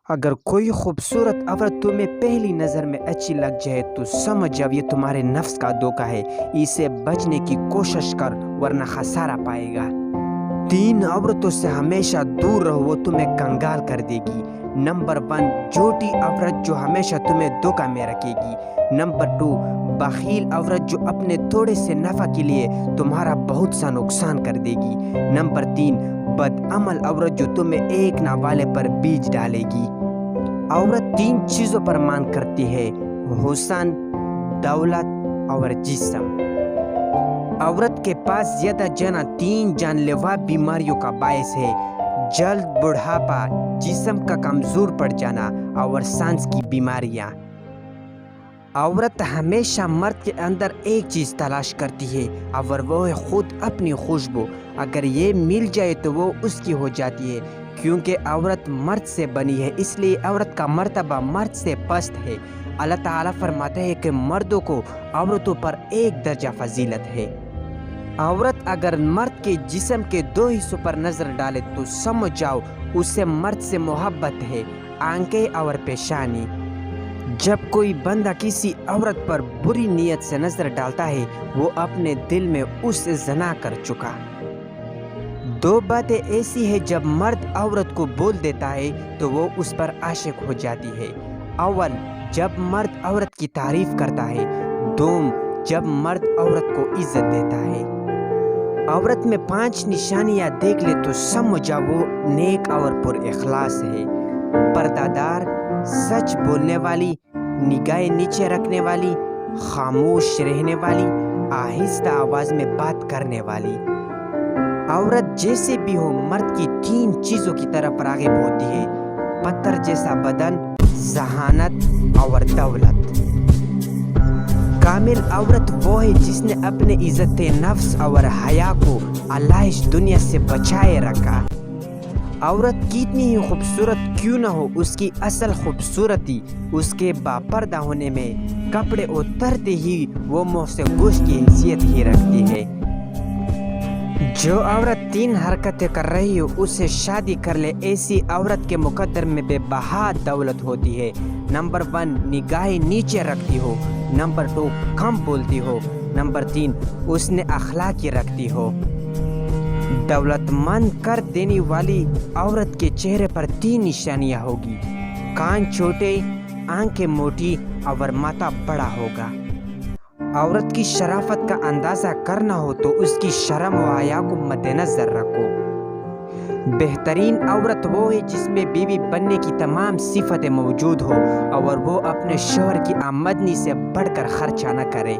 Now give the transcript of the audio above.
اگر کوئی خوبصورت عورت تمہیں پہلی نظر میں اچھی لگ جائے تو سمجھ جاؤ یہ تمہارے نفس کا دھوکہ ہے، اسے بچنے کی کوشش کر ورنہ خسارہ پائے گا۔ 3 عورتوں سے ہمیشہ دور رہو، وہ تمہیں کنگال کر دے گی۔ نمبر 1 جھوٹی عورت جو ہمیشہ تمہیں دھوکہ میں رکھے گی۔ نمبر 2 بخیل عورت جو اپنے تھوڑے سے نفع کے لیے تمہارا بہت سا نقصان کر دے گی۔ نمبر 3 بدعمل عورت جو تمہیں ایک نہ والے پر بیج ڈالے گی۔ عورت 3 چیزوں پر مان کرتی ہے: حسن، دولت اور جسم۔ عورت کے پاس زیادہ جانا 3 جان لیوا بیماریوں کا باعث ہے: جلد بڑھاپا، جسم کا کمزور پڑ جانا اور سانس کی بیماریاں۔ عورت ہمیشہ مرد کے اندر ایک چیز تلاش کرتی ہے اور وہ ہے خود اپنی خوشبو۔ اگر یہ مل جائے تو وہ اس کی ہو جاتی ہے، کیونکہ عورت مرد سے بنی ہے، اس لیے عورت کا مرتبہ مرد سے پست ہے۔ اللہ تعالیٰ فرماتے ہیں کہ مردوں کو عورتوں پر 1 درجہ فضیلت ہے۔ عورت اگر مرد کے جسم کے 2 حصوں پر نظر ڈالے تو سمجھ جاؤ اسے مرد سے محبت ہے: آنکھیں اور پیشانی۔ جب کوئی بندہ کسی عورت پر بری نیت سے نظر ڈالتا ہے، وہ اپنے دل میں اس سے زنا کر چکا۔ 2 باتیں ایسی ہیں جب مرد عورت کو بول دیتا ہے تو وہ اس پر عاشق ہو جاتی ہے: اول جب مرد عورت کی تعریف کرتا ہے، دوم جب مرد عورت کو عزت دیتا ہے۔ عورت میں 5 نشانیاں دیکھ لے تو سمجھ جاؤ وہ نیک اور پر اخلاص ہے: پردہ دار، سچ بولنے والی، نگاہیں نیچے رکھنے والی، خاموش رہنے والی، آہستہ آواز میں بات کرنے والی۔ عورت جیسے بھی ہو مرد کی 3 چیزوں کی طرف راغب ہوتی ہے: پتھر جیسا بدن، ذہانت اور دولت۔ کامل عورت وہ ہے جس نے اپنے عزت نفس اور حیا کو الائش دنیا سے بچائے رکھا۔ عورت کتنی ہی خوبصورت کیوں نہ ہو، اس کی اصل خوبصورتی اس کے باپردہ ہونے میں، کپڑے اترتے ہی وہ منہ سے گوشت کی حیثیت ہی رکھتی ہے۔ جو عورت 3 حرکتیں کر رہی ہو اسے شادی کر لے، ایسی عورت کے مقدر میں بے بہا دولت ہوتی ہے: نمبر 1 نگاہیں نیچے رکھتی ہو، نمبر 2 کم بولتی ہو، نمبر 3 اس نے اخلاقی رکھتی ہو۔ دولت مند کر دینے والی عورت کے چہرے پر 3 نشانیاں ہوگی: کان چھوٹے، آنکھیں موٹی اور ماتھا بڑا ہوگا۔ عورت کی شرافت کا اندازہ کرنا ہو تو اس کی شرم و حیا کو مد نظر رکھو۔ بہترین عورت وہ ہے جس میں بیوی بننے کی تمام صفتیں موجود ہو اور وہ اپنے شوہر کی آمدنی سے بڑھ کر خرچہ نہ کرے۔